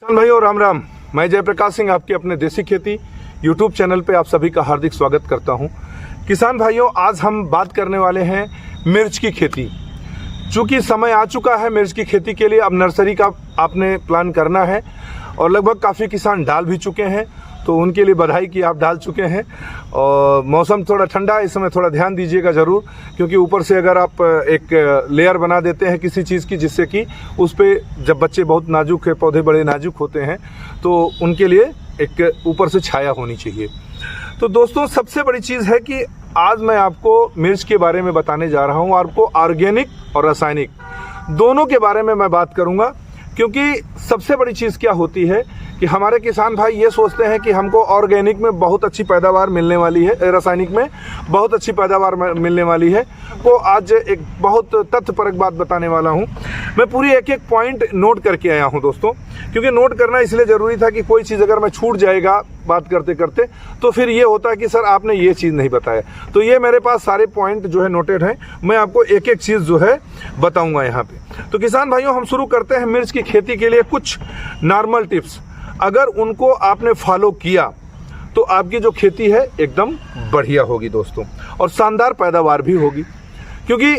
किसान भाइयों राम राम। मैं जयप्रकाश सिंह आपके अपने देसी खेती यूट्यूब चैनल पे आप सभी का हार्दिक स्वागत करता हूं। किसान भाइयों, आज हम बात करने वाले हैं मिर्च की खेती। चूँकि समय आ चुका है मिर्च की खेती के लिए, अब नर्सरी का आपने प्लान करना है और लगभग काफ़ी किसान डाल भी चुके हैं, तो उनके लिए बधाई कि आप डाल चुके हैं। और मौसम थोड़ा ठंडा है, इस समय थोड़ा ध्यान दीजिएगा ज़रूर, क्योंकि ऊपर से अगर आप एक लेयर बना देते हैं किसी चीज़ की, जिससे कि उस पर जब बच्चे बहुत नाजुक है, पौधे बड़े नाजुक होते हैं, तो उनके लिए एक ऊपर से छाया होनी चाहिए। तो दोस्तों, सबसे बड़ी चीज़ है कि आज मैं आपको मिर्च के बारे में बताने जा रहा हूँ। आपको ऑर्गेनिक और रासायनिक दोनों के बारे में मैं बात करूँगा, क्योंकि सबसे बड़ी चीज़ क्या होती है कि हमारे किसान भाई ये सोचते हैं कि हमको ऑर्गेनिक में बहुत अच्छी पैदावार मिलने वाली है, रासायनिक में बहुत अच्छी पैदावार मिलने वाली है। वो आज एक बहुत तथ्यपरक बात बताने वाला हूँ। मैं पूरी एक एक पॉइंट नोट करके आया हूँ दोस्तों, क्योंकि नोट करना इसलिए ज़रूरी था कि कोई चीज़ अगर मैं छूट जाएगा बात करते करते तो फिर ये होता है कि सर आपने ये चीज़ नहीं बताया। तो ये मेरे पास सारे पॉइंट जो है नोटेड हैं, मैं आपको एक एक चीज़ जो है बताऊँगा यहाँ पे। तो किसान भाइयों, हम शुरू करते हैं मिर्च की खेती के लिए कुछ नॉर्मल टिप्स। अगर उनको आपने फॉलो किया तो आपकी जो खेती है एकदम बढ़िया होगी दोस्तों, और शानदार पैदावार भी होगी। क्योंकि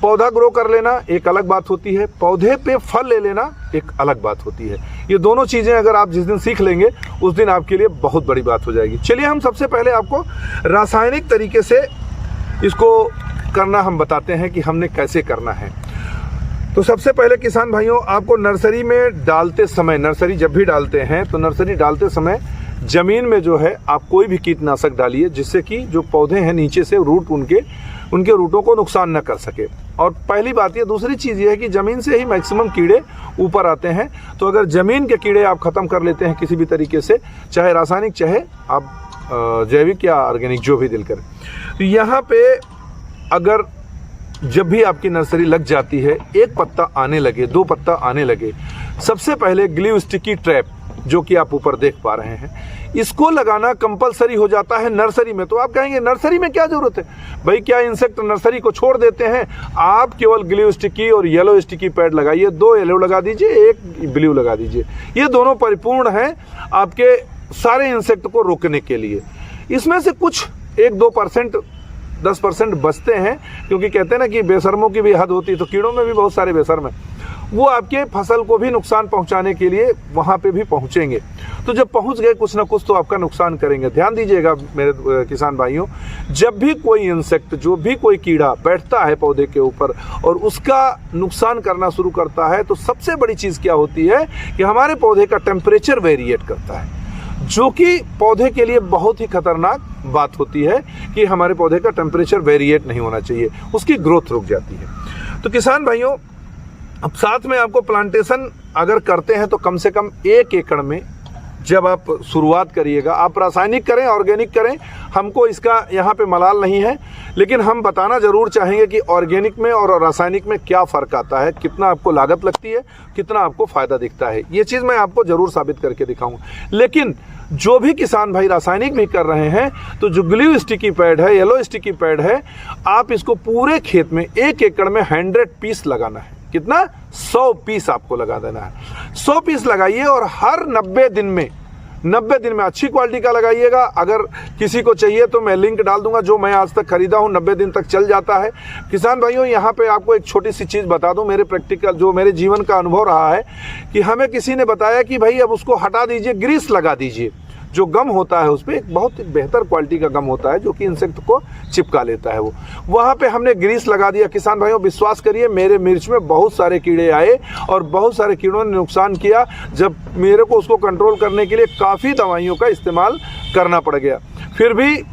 पौधा ग्रो कर लेना एक अलग बात होती है, पौधे पे फल ले लेना एक अलग बात होती है। ये दोनों चीज़ें अगर आप जिस दिन सीख लेंगे उस दिन आपके लिए बहुत बड़ी बात हो जाएगी। चलिए हम सबसे पहले आपको रासायनिक तरीके से इसको करना हम बताते हैं कि हमने कैसे करना है। तो सबसे पहले किसान भाइयों, आपको नर्सरी में डालते समय, नर्सरी जब भी डालते हैं तो नर्सरी डालते समय ज़मीन में जो है आप कोई भी कीटनाशक डालिए, जिससे कि जो पौधे हैं नीचे से रूट उनके रूटों को नुकसान न कर सके। और पहली बात ये, दूसरी चीज़ ये है कि ज़मीन से ही मैक्सिमम कीड़े ऊपर आते हैं। तो अगर ज़मीन के कीड़े आप ख़त्म कर लेते हैं किसी भी तरीके से, चाहे रासायनिक चाहे आप जैविक या ऑर्गेनिक जो भी दिल करें, तो यहाँ पे अगर जब भी आपकी नर्सरी लग जाती है, एक पत्ता आने लगे, दो पत्ता आने लगे, सबसे पहले ग्लू स्टिकी ट्रैप जो कि आप ऊपर देख पा रहे हैं, इसको लगाना कंपलसरी हो जाता है नर्सरी में। तो आप कहेंगे नर्सरी में क्या जरूरत है भाई, क्या इंसेक्ट नर्सरी को छोड़ देते हैं? आप केवल ग्लू स्टिकी और येलो स्टिकी पैड लगाइए, 2 येलो लगा दीजिए, 1 ब्लू लगा दीजिए। ये दोनों परिपूर्ण हैं आपके सारे इंसेक्ट को रोकने के लिए। इसमें से कुछ 1-2% 10% बचते हैं, क्योंकि कहते हैं ना कि बेशर्मों की भी हद होती है, तो कीड़ों में भी बहुत सारे बेशर्म हैं, वो आपके फसल को भी नुकसान पहुंचाने के लिए वहां पे भी पहुंचेंगे। तो जब पहुंच गए कुछ ना कुछ तो आपका नुकसान करेंगे। ध्यान दीजिएगा मेरे किसान भाइयों, जब भी कोई इंसेक्ट, जो भी कोई कीड़ा बैठता है पौधे के ऊपर और उसका नुकसान करना शुरू करता है, तो सबसे बड़ी चीज़ क्या होती है कि हमारे पौधे का टेम्परेचर वेरिएट करता है, जो कि पौधे के लिए बहुत ही खतरनाक बात होती है कि हमारे पौधे का टेम्परेचर वेरिएट नहीं होना चाहिए, उसकी ग्रोथ रुक जाती है। तो किसान भाइयों, अब साथ में आपको प्लांटेशन अगर करते हैं तो कम से कम 1 एकड़ में जब आप शुरुआत करिएगा, आप रासायनिक करें ऑर्गेनिक करें, हमको इसका यहाँ पे मलाल नहीं है, लेकिन हम बताना ज़रूर चाहेंगे कि ऑर्गेनिक में और रासायनिक में क्या फ़र्क आता है, कितना आपको लागत लगती है, कितना आपको फ़ायदा दिखता है। ये चीज़ मैं आपको ज़रूर साबित करके दिखाऊंगा। लेकिन जो भी किसान भाई रासायनिक भी कर रहे हैं, तो जो ग्लू स्टिकी पैड है, येलो स्टिकी पैड है, आप इसको पूरे खेत में 1 एकड़ में 100 पीस लगाना है। कितना? 100 पीस आपको लगा देना है। 100 पीस लगाइए और हर 90 दिन में अच्छी क्वालिटी का लगाइएगा। अगर किसी को चाहिए तो मैं लिंक डाल दूंगा, जो मैं आज तक खरीदा हूं, 90 दिन तक चल जाता है। किसान भाइयों, यहाँ पे आपको एक छोटी सी चीज़ बता दूं, मेरे प्रैक्टिकल जो मेरे जीवन का अनुभव रहा है कि हमें किसी ने बताया कि भाई अब उसको हटा दीजिए, ग्रीस लगा दीजिए। जो गम होता है उस पर एक बहुत बेहतर क्वालिटी का गम होता है, जो कि इंसेक्ट को चिपका लेता है। वो वहाँ पे हमने ग्रीस लगा दिया। किसान भाइयों, विश्वास करिए, मेरे मिर्च में बहुत सारे कीड़े आए और बहुत सारे कीड़ों ने नुकसान किया। जब मेरे को उसको कंट्रोल करने के लिए काफ़ी दवाइयों का इस्तेमाल करना पड़ गया, फिर भी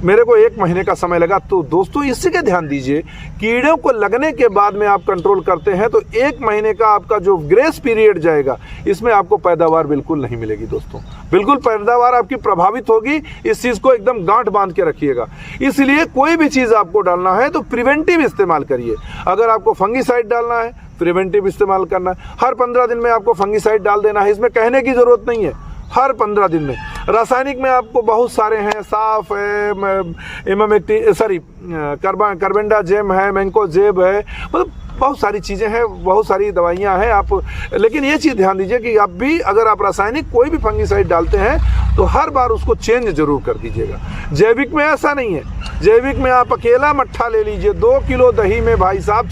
मेरे को 1 महीने का समय लगा। तो दोस्तों, इसी के ध्यान दीजिए, कीड़ों को लगने के बाद में आप कंट्रोल करते हैं तो 1 महीने का आपका जो ग्रेस पीरियड जाएगा, इसमें आपको पैदावार बिल्कुल नहीं मिलेगी दोस्तों, बिल्कुल पैदावार आपकी प्रभावित होगी। इस चीज़ को एकदम गांठ बांध के रखिएगा। इसलिए कोई भी चीज़ आपको डालना है तो प्रिवेंटिव इस्तेमाल करिए। अगर आपको फंगीसाइड डालना है, प्रिवेंटिव इस्तेमाल करना है। हर 15 दिन में आपको फंगीसाइड डाल देना है, इसमें कहने की ज़रूरत नहीं है, हर 15 दिन में। रासायनिक में आपको बहुत सारे हैं, साफ है, कार्बेंडाजेम है, मैंकोजेब है, मतलब बहुत सारी चीज़ें हैं, बहुत सारी दवाइयाँ हैं आप, लेकिन ये चीज़ ध्यान दीजिए कि अब भी अगर आप रासायनिक कोई भी फंगिसाइड डालते हैं तो हर बार उसको चेंज जरूर कर दीजिएगा। जैविक में ऐसा नहीं है, जैविक में आप अकेला मट्ठा ले लीजिए, 2 किलो दही में भाई साहब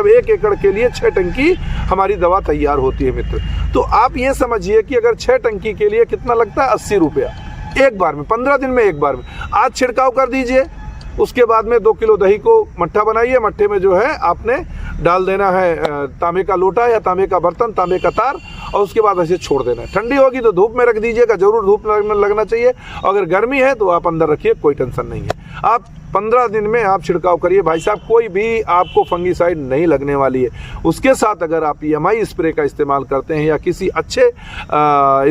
1 एकड़ के लिए 6 टंकी हमारी दवा तैयार होती है मित्र। तो आप ये समझिए कि अगर 6 टंकी के लिए कितना लगता है, 80 रुपया एक बार में, 15 दिन में एक बार में। आज छिड़काव कर दीजिए, उसके बाद में 2 किलो दही को मट्ठा बनाइए, मट्ठे में जो है आपने डाल देना है तांबे का लोटा या तांबे का बर्तन, तांबे का तार, और उसके बाद ऐसे छोड़ देना है। ठंडी होगी तो धूप में रख दीजिएगा, जरूर धूप लगना चाहिए। अगर गर्मी है तो आप अंदर रखिए, कोई टेंशन नहीं है। आप 15 दिन में आप छिड़काव करिए भाई साहब, कोई भी आपको फंगिसाइड नहीं लगने वाली है। उसके साथ अगर आप EMI स्प्रे का इस्तेमाल करते हैं या किसी अच्छे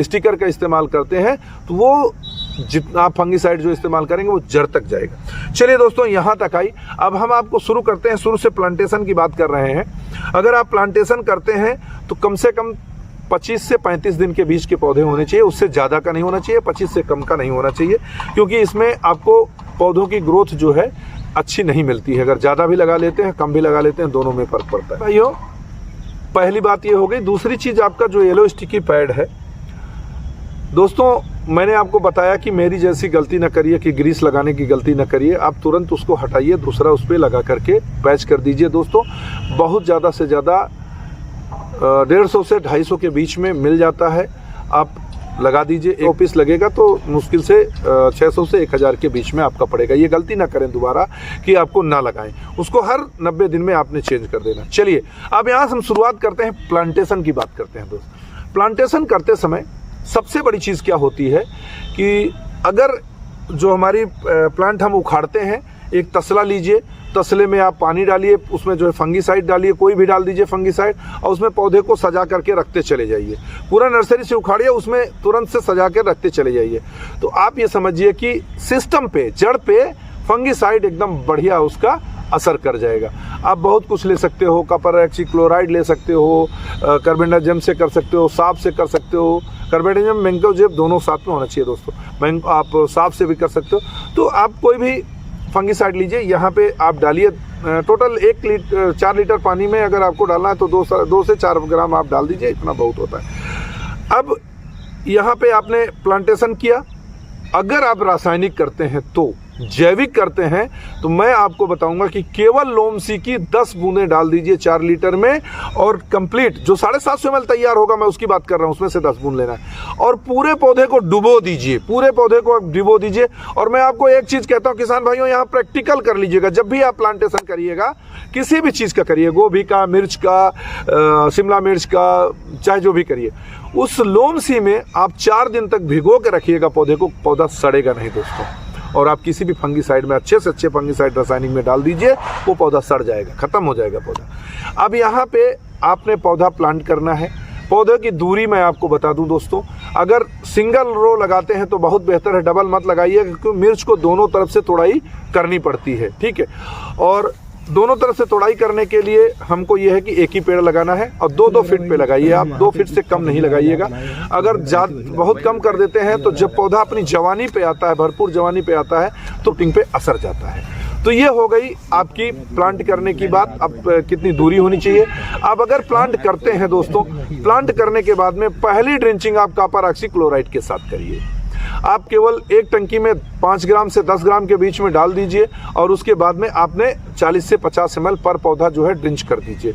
स्टिकर का इस्तेमाल करते हैं तो वो जितना आप फंगिसाइड जो इस्तेमाल करेंगे वो जड़ तक जाएगा। चलिए दोस्तों, यहाँ तक आई। अब हम आपको शुरू करते हैं, शुरू से प्लांटेशन की बात कर रहे हैं। अगर आप प्लांटेशन करते हैं तो कम से कम 25 से 35 दिन के बीच के पौधे होने चाहिए, उससे ज़्यादा का नहीं होना चाहिए, 25 से कम का नहीं होना चाहिए, क्योंकि इसमें आपको पौधों की ग्रोथ जो है अच्छी नहीं मिलती है। अगर ज़्यादा भी लगा लेते हैं, कम भी लगा लेते हैं, दोनों में फ़र्क पड़ता है भाइयों। पहली बात ये हो गई। दूसरी चीज़ आपका जो येलो स्टिकी पैड है दोस्तों, मैंने आपको बताया कि मेरी जैसी गलती ना करिए कि ग्रीस लगाने की गलती ना करिए। आप तुरंत उसको हटाइए, दूसरा उस पर लगा करके पैच कर दीजिए। दोस्तों, बहुत ज़्यादा से ज़्यादा 150 से 250 के बीच में मिल जाता है, आप लगा दीजिए। 1 पीस लगेगा तो मुश्किल से 600 से 1000 के बीच में आपका पड़ेगा। ये गलती ना करें दोबारा कि आपको ना लगाएं, उसको हर 90 दिन में आपने चेंज कर देना। चलिए अब यहाँ से हम शुरुआत करते हैं, प्लांटेशन की बात करते हैं। दोस्त, प्लांटेशन करते समय सबसे बड़ी चीज़ क्या होती है कि अगर जो हमारी प्लांट हम उखाड़ते हैं, एक तसला लीजिए, तसले में आप पानी डालिए, उसमें जो है फंगिसाइड डालिए, कोई भी डाल दीजिए फंगिसाइड, और उसमें पौधे को सजा करके रखते चले जाइए। पूरा नर्सरी से उखाड़िए, उसमें तुरंत से सजा कर रखते चले जाइए। तो आप ये समझिए कि सिस्टम पे, जड़ पे फंगिसाइड एकदम बढ़िया उसका असर कर जाएगा। आप बहुत कुछ ले सकते हो, कॉपर ऑक्सीक्लोराइड ले सकते हो, कार्बेंडाजिम से कर सकते हो, सांप से कर सकते हो। कार्बेंडाजिम, मैंगोजेब दोनों साथ में होना चाहिए दोस्तों। आप सांप से भी कर सकते हो। तो आप कोई भी फंगिसाइड लीजिए, यहाँ पे आप डालिए। टोटल 4 लीटर पानी में अगर आपको डालना है तो 2 से 4 ग्राम आप डाल दीजिए, इतना बहुत होता है। अब यहाँ पे आपने प्लांटेशन किया। अगर आप रासायनिक करते हैं तो, जैविक करते हैं तो मैं आपको बताऊंगा कि केवल लोमसी की 10 बूंदें डाल दीजिए 4 लीटर में, और कंप्लीट जो 750 ml तैयार होगा, मैं उसकी बात कर रहा हूं, उसमें से 10 बूंद लेना है, और पूरे पौधे को डुबो दीजिए, पूरे पौधे को डुबो दीजिए। और मैं आपको एक चीज कहता हूं किसान भाइयों, यहाँ प्रैक्टिकल कर लीजिएगा। जब भी आप प्लांटेशन करिएगा, किसी भी चीज का करिए, गोभी का, मिर्च का, शिमला मिर्च का, चाहे जो भी करिए, उस लोमसी में आप 4 दिन तक भिगो के रखिएगा पौधे को, पौधा सड़ेगा नहीं दोस्तों। और आप किसी भी फंगिसाइड में, अच्छे से अच्छे फंगिसाइड रासायनिक में डाल दीजिए, वो पौधा सड़ जाएगा, खत्म हो जाएगा पौधा। अब यहाँ पे आपने पौधा प्लांट करना है। पौधे की दूरी मैं आपको बता दूं दोस्तों, अगर सिंगल रो लगाते हैं तो बहुत बेहतर है, डबल मत लगाइए, क्योंकि मिर्च को दोनों तरफ से तोड़ाई करनी पड़ती है, ठीक है। और दोनों तरफ से तोड़ाई करने के लिए हमको ये है कि एक ही पेड़ लगाना है, और 2-2 फीट पे लगाइए आप, 2 फीट से कम नहीं लगाइएगा। अगर बहुत कम कर देते हैं तो जब पौधा अपनी जवानी पे आता है, भरपूर जवानी पे आता है, तो टिंग पे असर जाता है। तो ये हो गई आपकी प्लांट करने की बात। अब कितनी दूरी होनी चाहिए। अब अगर प्लांट करते हैं दोस्तों, प्लांट करने के बाद में पहली ड्रिंचिंग आप कॉपर ऑक्सीक्लोराइड के साथ करिए। आप केवल एक टंकी में 5 ग्राम से 10 ग्राम के बीच में डाल दीजिए, और उसके बाद में आपने 40 से 50 ml पर पौधा जो है ड्रिंच कर दीजिए।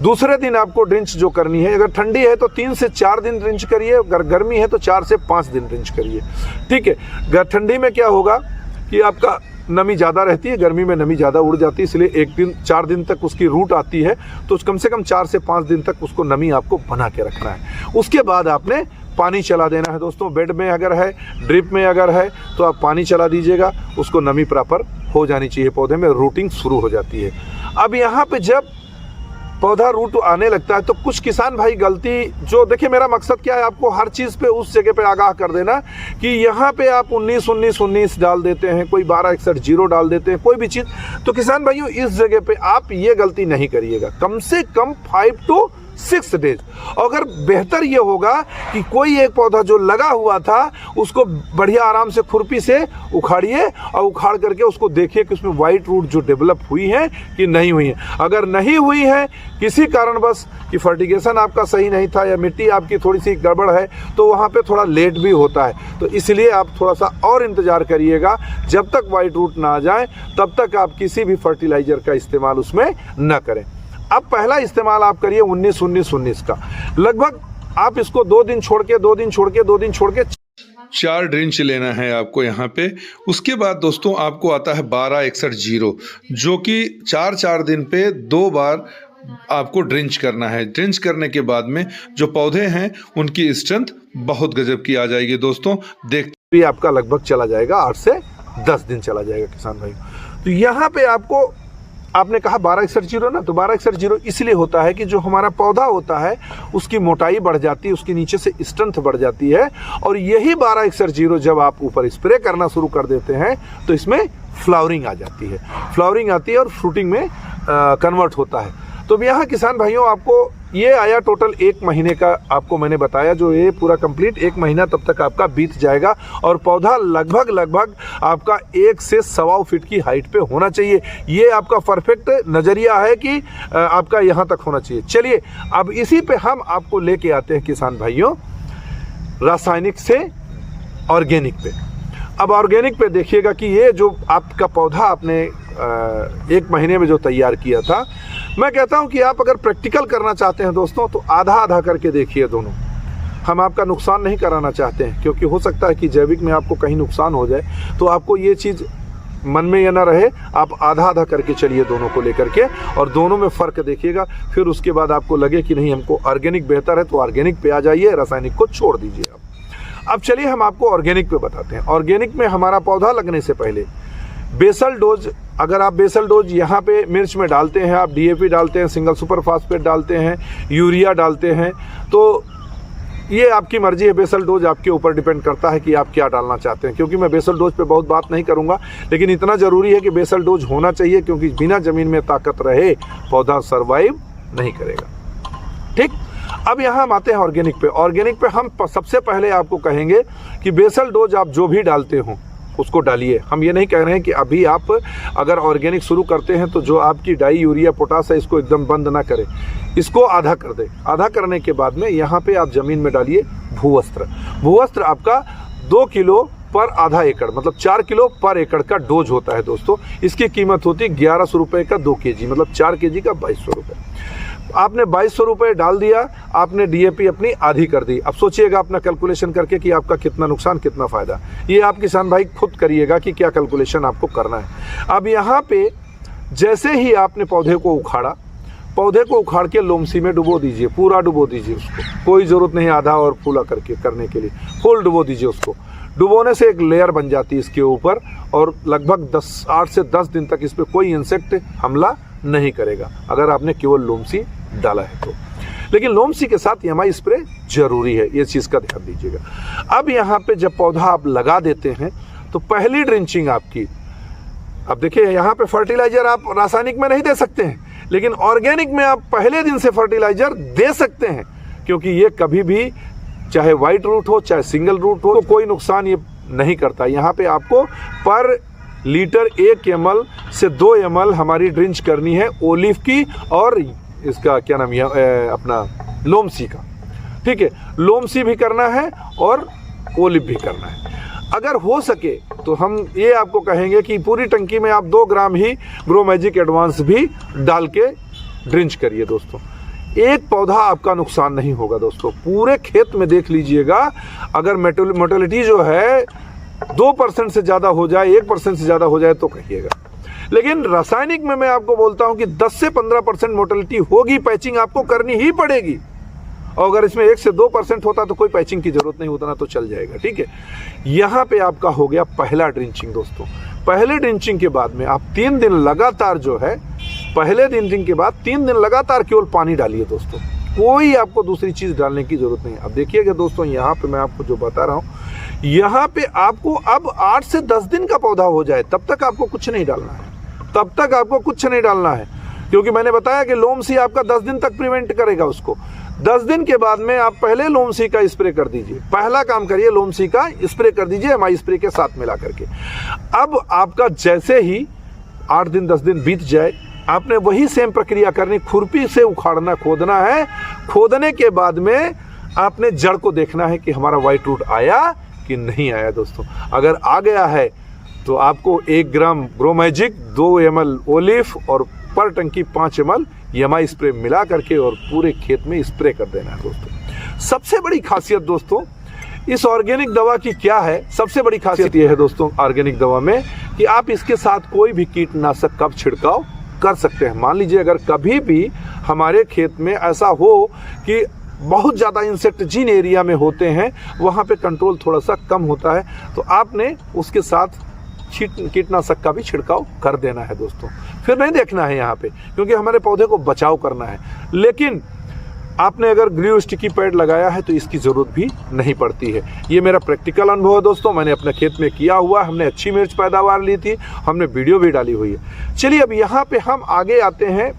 दूसरे दिन आपको ड्रिंच जो करनी है, अगर ठंडी है तो 3 से 4 दिन ड्रिंच करिए, अगर गर्मी है तो 4 से 5 दिन ड्रिंच करिए, ठीक है। ठंडी में क्या होगा कि आपका नमी ज़्यादा रहती है, गर्मी में नमी ज़्यादा उड़ जाती है, इसलिए 4 दिन तक उसकी रूट आती है, तो कम से कम 4 से 5 दिन तक उसको नमी आपको बना के रखना है। उसके बाद आपने पानी चला देना है दोस्तों। बेड में अगर है, ड्रिप में अगर है, तो आप पानी चला दीजिएगा, उसको नमी प्रॉपर हो जानी चाहिए, पौधे में रूटिंग शुरू हो जाती है। अब यहाँ पे जब पौधा रूट आने लगता है तो कुछ किसान भाई गलती, जो देखिए मेरा मकसद क्या है, आपको हर चीज़ पे उस जगह पे आगाह कर देना कि यहाँ पे आप 19-19-19 डाल देते हैं, कोई 12-61-0 डाल देते हैं, कोई भी चीज़। तो किसान भाइयों, इस जगह पे आप ये गलती नहीं करिएगा। कम से कम 5 to 6 डेज। अगर बेहतर ये होगा कि कोई एक पौधा जो लगा हुआ था उसको बढ़िया आराम से खुरपी से उखाड़िए और उखाड़ करके उसको देखिए कि उसमें वाइट रूट जो डेवलप हुई है कि नहीं हुई है। अगर नहीं हुई है किसी कारणवश कि फर्टिगेशन आपका सही नहीं था या मिट्टी आपकी थोड़ी सी गड़बड़ है तो वहाँ पे थोड़ा लेट भी होता है। तो इसलिए आप थोड़ा सा और इंतज़ार करिएगा, जब तक वाइट रूट ना आ जाए तब तक आप किसी भी फर्टिलाइज़र का इस्तेमाल उसमें न करें। अब पहला इस्तेमाल आप करिए 19-19-19 का। लगभग आप इसको 2 दिन छोड़ के 2 दिन छोड़ के 2 दिन छोड़ के 4 ड्रिंच लेना है आपको यहाँ पे। उसके बाद दोस्तों आपको आता है 12-61-0 जो कि 4-4 दिन पे 2 बार आपको ड्रिंच करना है। ड्रिंच करने के बाद में जो पौधे हैं उनकी स्ट्रेंथ बहुत गजब की आ जाएगी दोस्तों। देख भी आपका लगभग चला जाएगा 8 से 10 दिन चला जाएगा किसान भाई। तो यहाँ पे आपको आपने कहा 12-61-0 ना, तो 12-61-0 इसलिए होता है कि जो हमारा पौधा होता है उसकी मोटाई बढ़ जाती है, उसके नीचे से स्ट्रेंथ बढ़ जाती है। और यही 12-61-0 जब आप ऊपर स्प्रे करना शुरू कर देते हैं तो इसमें फ्लावरिंग आ जाती है, फ्लावरिंग आती है और फ्रूटिंग में कन्वर्ट होता है। तो यहाँ किसान भाइयों आपको ये आया टोटल 1 महीने का आपको मैंने बताया, जो ये पूरा कंप्लीट 1 महीना तब तक आपका बीत जाएगा और पौधा लगभग आपका 1 से 1.25 फीट की हाइट पे होना चाहिए। ये आपका परफेक्ट नज़रिया है कि आपका यहाँ तक होना चाहिए। चलिए अब इसी पे हम आपको लेके आते हैं किसान भाइयों रासायनिक से ऑर्गेनिक पे। अब ऑर्गेनिक पे देखिएगा कि ये जो आपका पौधा आपने 1 महीने में जो तैयार किया था, मैं कहता हूं कि आप अगर प्रैक्टिकल करना चाहते हैं दोस्तों तो आधा आधा करके देखिए दोनों। हम आपका नुकसान नहीं कराना चाहते हैं, क्योंकि हो सकता है कि जैविक में आपको कहीं नुकसान हो जाए, तो आपको ये चीज़ मन में ये ना रहे। आप आधा आधा करके चलिए दोनों को लेकर के और दोनों में फ़र्क देखिएगा। फिर उसके बाद आपको लगे कि नहीं हमको ऑर्गेनिक बेहतर है तो ऑर्गेनिक पे आ जाइए, रासायनिक को छोड़ दीजिए आप। अब चलिए हम आपको ऑर्गेनिक पे बताते हैं। ऑर्गेनिक में हमारा पौधा लगने से पहले बेसल डोज, अगर आप बेसल डोज यहाँ पे मिर्च में डालते हैं, आप DAP डालते हैं, सिंगल सुपर फास्फेट डालते हैं, यूरिया डालते हैं, तो ये आपकी मर्जी है। बेसल डोज आपके ऊपर डिपेंड करता है कि आप क्या डालना चाहते हैं। क्योंकि मैं बेसल डोज पे बहुत बात नहीं करूँगा, लेकिन इतना ज़रूरी है कि बेसल डोज होना चाहिए, क्योंकि बिना ज़मीन में ताकत रहे पौधा सर्वाइव नहीं करेगा। ठीक, अब यहाँ हम आते हैं ऑर्गेनिक पे। ऑर्गेनिक पे हम सबसे पहले आपको कहेंगे कि बेसल डोज आप जो भी डालते हो उसको डालिए। हम ये नहीं कह रहे हैं कि अभी आप अगर ऑर्गेनिक शुरू करते हैं तो जो आपकी डाई यूरिया पोटास है इसको एकदम बंद ना करें, इसको आधा कर दें। आधा करने के बाद में यहाँ पे आप ज़मीन में डालिए भूवस्त्र। भूवस्त्र आपका 2 किलो पर आधा एकड़, मतलब 4 किलो पर एकड़ का डोज होता है दोस्तों। इसकी कीमत होती है 1100 रुपये का 2 kg, मतलब 4 kg का 2200 रुपये। आपने 2200 रुपये डाल दिया, आपने DAP अपनी आधी कर दी। अब सोचिएगा अपना कैलकुलेशन करके कि आपका कितना नुकसान कितना फ़ायदा। ये आप किसान भाई खुद करिएगा कि क्या कैलकुलेशन आपको करना है। अब यहाँ पे जैसे ही आपने पौधे को उखाड़ा, पौधे को उखाड़ के लोमसी में डुबो दीजिए, पूरा डुबो दीजिए उसको। कोई ज़रूरत नहीं आधा और फूला करके करने के लिए, फुल डुबो दीजिए उसको। डुबोने से एक लेयर बन जाती है इसके ऊपर और लगभग 8 से 10 दिन तक इस पर कोई इंसेक्ट हमला नहीं करेगा, अगर आपने केवल लोमसी डाला है तो। लेकिन लोमसी के साथ EMI स्प्रे जरूरी है, ये चीज़ का ध्यान दीजिएगा। अब यहाँ पे जब पौधा आप लगा देते हैं तो पहली ड्रिंचिंग आपकी, अब देखिए यहाँ पे फर्टिलाइजर आप रासायनिक में नहीं दे सकते हैं, लेकिन ऑर्गेनिक में आप पहले दिन से फर्टिलाइजर दे सकते हैं, क्योंकि ये कभी भी चाहे वाइट रूट हो चाहे सिंगल रूट हो तो कोई नुकसान ये नहीं करता। यहाँ पे आपको पर लीटर 1 ml से 2 ml हमारी ड्रिंच करनी है ओलिव की और इसका क्या नाम है अपना लोमसी का। ठीक है, लोमसी भी करना है और ओलिव भी करना है। अगर हो सके तो हम ये आपको कहेंगे कि पूरी टंकी में आप 2 ग्राम ही ग्रो मैजिक एडवांस भी डाल के ड्रिंच करिए दोस्तों। एक पौधा आपका नुकसान नहीं होगा दोस्तों। पूरे खेत में देख लीजिएगा, अगर मोर्टेलिटी जो है 2% से ज़्यादा हो जाए, 1% से ज़्यादा हो जाए तो कहिएगा। लेकिन रासायनिक में मैं आपको बोलता हूं कि 10 से 15% मोर्टेलिटी होगी, पैचिंग आपको करनी ही पड़ेगी। और अगर इसमें 1 से 2% होता तो कोई पैचिंग की जरूरत नहीं, उतना तो चल जाएगा। ठीक है, यहाँ पे आपका हो गया पहला ड्रिंचिंग दोस्तों। पहले ड्रिंचिंग के बाद में आप 3 दिन लगातार जो है, पहले ड्रिंचिंग के बाद 3 दिन लगातार केवल पानी डालिए दोस्तों, कोई आपको दूसरी चीज़ डालने की जरूरत नहीं। अब देखिएगा दोस्तों, यहाँ पे मैं आपको जो बता रहा हूँ, यहाँ पे आपको अब 8 से 10 दिन का पौधा हो जाए तब तक आपको कुछ नहीं डालना है, तब तक आपको कुछ नहीं डालना है। क्योंकि मैंने बताया कि लोमसी आपका 10 दिन तक प्रिवेंट करेगा उसको। 10 दिन के बाद में आप पहले लोमसी का स्प्रे कर दीजिए, पहला काम करिए लोमसी का स्प्रे कर दीजिए एमआई स्प्रे के साथ मिला करके। अब आपका जैसे ही 8 दिन 10 दिन बीत जाए, आपने वही सेम प्रक्रिया करनी, खुरपी से उखाड़ना, खोदना है। खोदने के बाद में आपने जड़ को देखना है कि हमारा व्हाइट रूट आया कि नहीं आया दोस्तों। अगर आ गया है तो आपको 1 ग्राम ग्रो मैजिक, 2 ml ओलिफ और पर टंकी 5 ml एमआई स्प्रे मिला करके और पूरे खेत में स्प्रे कर देना है दोस्तों। सबसे बड़ी खासियत दोस्तों इस ऑर्गेनिक दवा की क्या है? सबसे बड़ी खासियत यह है दोस्तों ऑर्गेनिक दवा में कि आप इसके साथ कोई भी कीटनाशक का छिड़काव कर सकते हैं। मान लीजिए अगर कभी भी हमारे खेत में ऐसा हो कि बहुत ज़्यादा इंसेक्ट जिन एरिया में होते हैं वहाँ पे कंट्रोल थोड़ा सा कम होता है, तो आपने उसके साथ कीटनाशक का भी छिड़काव कर देना है दोस्तों। फिर नहीं देखना है यहाँ पे, क्योंकि हमारे पौधे को बचाव करना है। लेकिन आपने अगर ग्लू स्टिकी पैड लगाया है तो इसकी ज़रूरत भी नहीं पड़ती है। ये मेरा प्रैक्टिकल अनुभव है दोस्तों, मैंने अपने खेत में किया हुआ, हमने अच्छी मिर्च पैदावार ली थी, हमने वीडियो भी डाली हुई है। चलिए अब यहाँ पे हम आगे आते हैं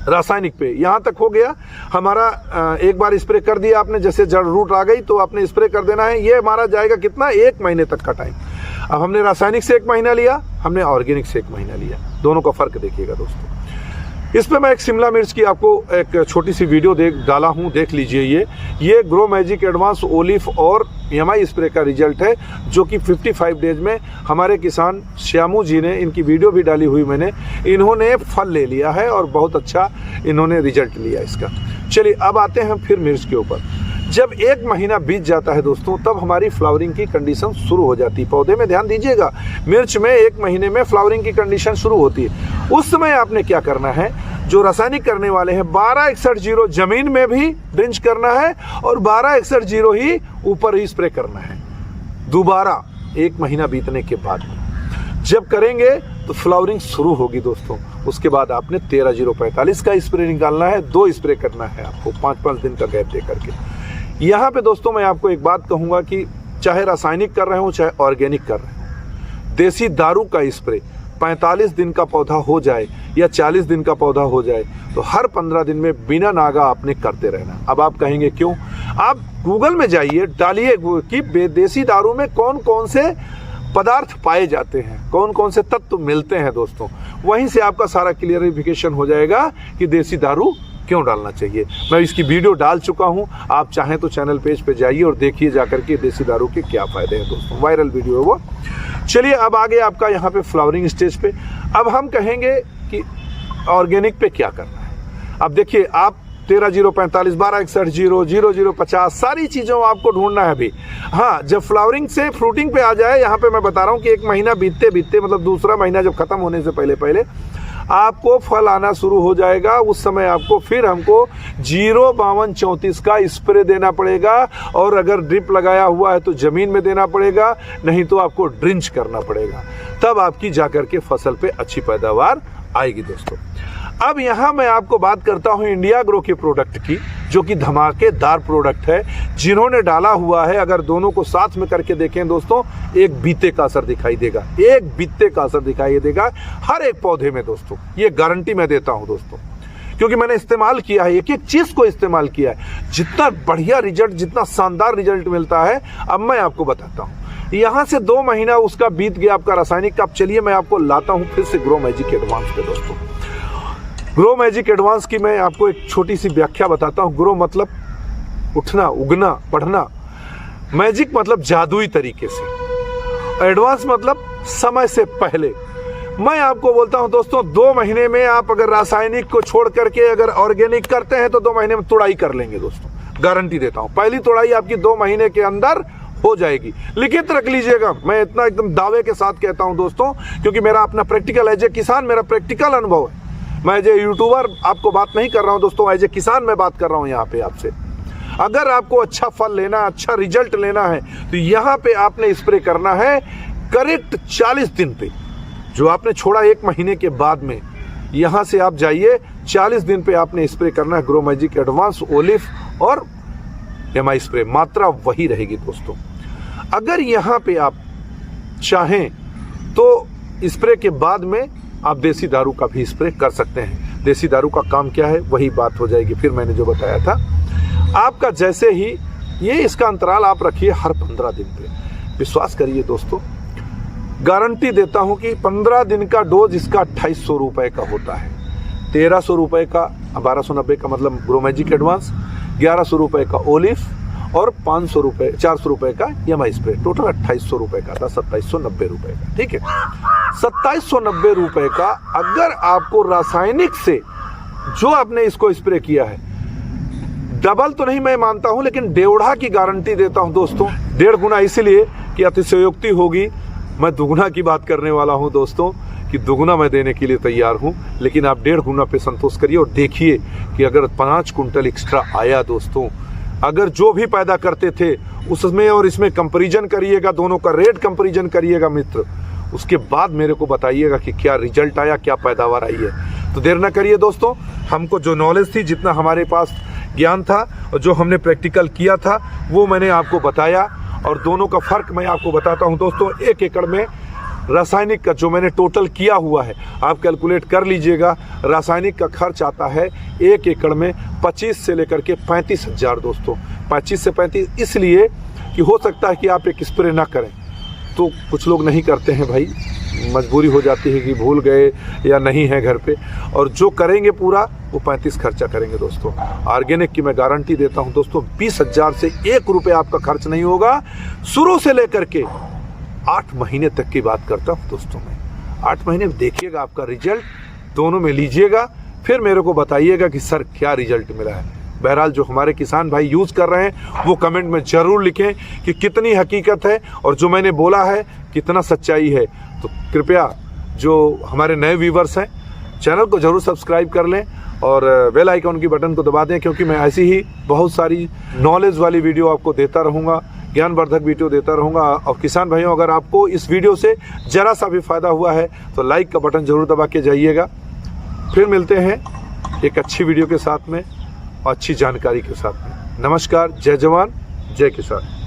रासायनिक पे। यहाँ तक हो गया हमारा, एक बार स्प्रे कर दिया आपने, जैसे जड़ रूट आ गई तो आपने स्प्रे कर देना है। ये हमारा जाएगा कितना? 1 महीने तक का टाइम। अब हमने रासायनिक से 1 महीना लिया, हमने ऑर्गेनिक से 1 महीना लिया, दोनों का फर्क देखिएगा दोस्तों। इस पे मैं एक शिमला मिर्च की आपको एक छोटी सी वीडियो डाला हूँ, देख लीजिए। ये ग्रो मैजिक एडवांस ओलिफ और एमआई स्प्रे का रिजल्ट है, जो कि 55 डेज में हमारे किसान श्यामू जी ने, इनकी वीडियो भी डाली हुई मैंने, इन्होंने फल ले लिया है और बहुत अच्छा इन्होंने रिजल्ट लिया इसका। चलिए अब आते हैं फिर मिर्च के ऊपर। जब 1 महीना बीत जाता है दोस्तों, तब हमारी फ्लावरिंग की कंडीशन शुरू हो जाती है। पौधे में ध्यान दीजिएगा, मिर्च में 1 महीने में फ्लावरिंग की कंडीशन शुरू होती है। उस समय आपने क्या करना है, जो रासायनिक करने वाले हैं 1261 जमीन में भी ड्रिंच करना है और 1261 ही ऊपर ही स्प्रे करना है दोबारा 1 महीना बीतने के बाद। जब करेंगे तो फ्लावरिंग शुरू होगी दोस्तों। उसके बाद आपने 13-0-45 का स्प्रे निकालना है, 2 स्प्रे करना है आपको 5-5 दिन का गैप दे करके। यहाँ पे दोस्तों मैं आपको एक बात कहूँगा कि चाहे रासायनिक कर रहे हो चाहे ऑर्गेनिक कर रहे हो, देसी दारू का स्प्रे 45 दिन का पौधा हो जाए या 40 दिन का पौधा हो जाए तो हर 15 दिन में बिना नागा आपने करते रहना। अब आप कहेंगे क्यों? आप गूगल में जाइए, डालिए कि देसी दारू में कौन कौन से पदार्थ पाए जाते हैं, कौन कौन से तत्व मिलते हैं दोस्तों। वहीं से आपका सारा क्लियरिफिकेशन हो जाएगा कि देसी दारू क्यों डालना चाहिए। मैं इसकी वीडियो डाल चुका हूं, आप चाहें तो चैनल पेज पे जाइए और देखिए जाकर के देसी दारू के क्या फ़ायदे हैं दोस्तों। वायरल वीडियो है वो। चलिए अब आगे आपका यहाँ पे फ्लावरिंग स्टेज पे। अब हम कहेंगे कि ऑर्गेनिक पे क्या करना है। अब देखिए आप 13-0-45, 1261, 0050 सारी चीज़ों आपको ढूंढना है अभी। हाँ, जब फ्लावरिंग से फ्रूटिंग पे आ जाए, यहाँ पे मैं बता रहा हूँ कि 1 महीना बीतते बीतते, मतलब दूसरा महीना जब खत्म होने से पहले पहले आपको फल आना शुरू हो जाएगा। उस समय आपको फिर हमको 0-52-34 का स्प्रे देना पड़ेगा, और अगर ड्रिप लगाया हुआ है तो ज़मीन में देना पड़ेगा, नहीं तो आपको ड्रिंच करना पड़ेगा। तब आपकी जाकर के फसल पे अच्छी पैदावार आएगी दोस्तों। अब यहाँ मैं आपको बात करता हूँ इंडिया ग्रो के प्रोडक्ट की, जो कि धमाकेदार प्रोडक्ट है। जिन्होंने डाला हुआ है, अगर दोनों को साथ में करके देखें दोस्तों, एक बीते का असर दिखाई देगा, एक बीते का असर दिखाई देगा हर एक पौधे में दोस्तों। ये गारंटी मैं देता हूँ दोस्तों, क्योंकि मैंने इस्तेमाल किया है, एक एक चीज़ को इस्तेमाल किया है। जितना बढ़िया रिजल्ट, जितना शानदार रिजल्ट मिलता है, अब मैं आपको बताता हूँ। यहाँ से 2 महीना उसका बीत गया आपका रासायनिक का। अब चलिए मैं आपको लाता हूँ फिर से ग्रो मैजिक एडवांस पे दोस्तों। ग्रो मैजिक एडवांस की मैं आपको एक छोटी सी व्याख्या बताता हूँ। ग्रो मतलब उठना, उगना, बढ़ना। मैजिक मतलब जादुई तरीके से। एडवांस मतलब समय से पहले। मैं आपको बोलता हूँ दोस्तों, 2 महीने में आप अगर रासायनिक को छोड़ करके अगर ऑर्गेनिक करते हैं तो 2 महीने में तुड़ाई कर लेंगे दोस्तों, गारंटी देता हूँ। पहली तुड़ाई आपकी 2 महीने के अंदर हो जाएगी। लिखित रख लीजिएगा, मैं इतना एकदम दावे के साथ कहता हूँ दोस्तों, क्योंकि मेरा अपना प्रैक्टिकल, एज ए किसान मेरा प्रैक्टिकल अनुभव है। मैं एज ए यूट्यूबर आपको बात नहीं कर रहा हूँ दोस्तों, एज ए किसान मैं बात कर रहा हूँ यहाँ पे आपसे। अगर आपको अच्छा फल लेना, अच्छा रिजल्ट लेना है, तो यहाँ पे आपने स्प्रे करना है करेक्ट 40 दिन पे। जो आपने छोड़ा 1 महीने के बाद में, यहाँ से आप जाइए 40 दिन पे आपने स्प्रे करना है ग्रो मैजिक एडवांस ओलिफ और एमआई स्प्रे। मात्रा वही रहेगी दोस्तों। अगर यहाँ पे आप चाहें तो स्प्रे के बाद में आप देसी दारू का भी स्प्रे कर सकते हैं। देसी दारू का काम क्या है वही बात हो जाएगी। फिर मैंने जो बताया था आपका, जैसे ही ये इसका अंतराल आप रखिए हर 15 दिन पे। विश्वास करिए दोस्तों, गारंटी देता हूं कि 15 दिन का डोज इसका 2800 रुपए का होता है। 1300 रुपए का, 1290 का मतलब ग्रोमैजिक एडवांस, 1100 रुपए का ओलिफ और 500 रुपए 400 रुपए का यमाई स्प्रे, टोटल 2800 रुपए का था, 2790 रुपए का। ठीक है, 2790 रुपए का अगर आपको रासायनिक से जो आपने इसको स्प्रे किया है, डबल तो नहीं मैं मानता हूं, लेकिन 1.5 की गारंटी देता हूं दोस्तों। 1.5 गुना इसलिए कि अतिशयोक्ति होगी, मैं दुगुना की बात करने वाला हूं दोस्तों, कि दुगुना मैं देने के लिए तैयार हूं, लेकिन आप 1.5 गुना पे संतोष करिए और देखिए कि अगर 5 कुंटल एक्स्ट्रा आया दोस्तों, अगर जो भी पैदा करते थे उसमें और इसमें कंपैरिजन करिएगा, दोनों का रेट कंपैरिजन करिएगा मित्र, उसके बाद मेरे को बताइएगा कि क्या रिजल्ट आया, क्या पैदावार आई है। तो देर ना करिए दोस्तों, हमको जो नॉलेज थी, जितना हमारे पास ज्ञान था और जो हमने प्रैक्टिकल किया था वो मैंने आपको बताया, और दोनों का फ़र्क मैं आपको बताता हूं दोस्तों। 1 एकड़ में रासायनिक का जो मैंने टोटल किया हुआ है, आप कैलकुलेट कर लीजिएगा, रासायनिक का खर्च आता है 1 एकड़ में 25 से लेकर के 35 हज़ार दोस्तों। 25 से 35 इसलिए कि हो सकता है कि आप एक स्प्रे ना करें, तो कुछ लोग नहीं करते हैं भाई, मजबूरी हो जाती है कि भूल गए या नहीं है घर पे, और जो करेंगे पूरा वो 35 खर्चा करेंगे दोस्तों। ऑर्गेनिक की मैं गारंटी देता हूं दोस्तों, 20,000 से 1 रुपये आपका खर्च नहीं होगा, शुरू से लेकर के 8 महीने तक की बात करता हूं दोस्तों मैं। 8 महीने में देखिएगा आपका रिजल्ट, दोनों में लीजिएगा, फिर मेरे को बताइएगा कि सर क्या रिजल्ट मिला है। बहरहाल जो हमारे किसान भाई यूज़ कर रहे हैं वो कमेंट में ज़रूर लिखें कि कितनी हकीकत है और जो मैंने बोला है कितना सच्चाई है। तो कृपया जो हमारे नए व्यूवर्स हैं, चैनल को ज़रूर सब्सक्राइब कर लें और बेल आइकन की बटन को दबा दें, क्योंकि मैं ऐसी ही बहुत सारी नॉलेज वाली वीडियो आपको देता रहूँगा, ज्ञानवर्धक वीडियो देता रहूँगा। और किसान भाइयों, अगर आपको इस वीडियो से ज़रा सा भी फ़ायदा हुआ है तो लाइक का बटन ज़रूर दबा के जाइएगा। फिर मिलते हैं एक अच्छी वीडियो के साथ में, अच्छी जानकारी के साथ में। नमस्कार, जय जवान, जय किसान।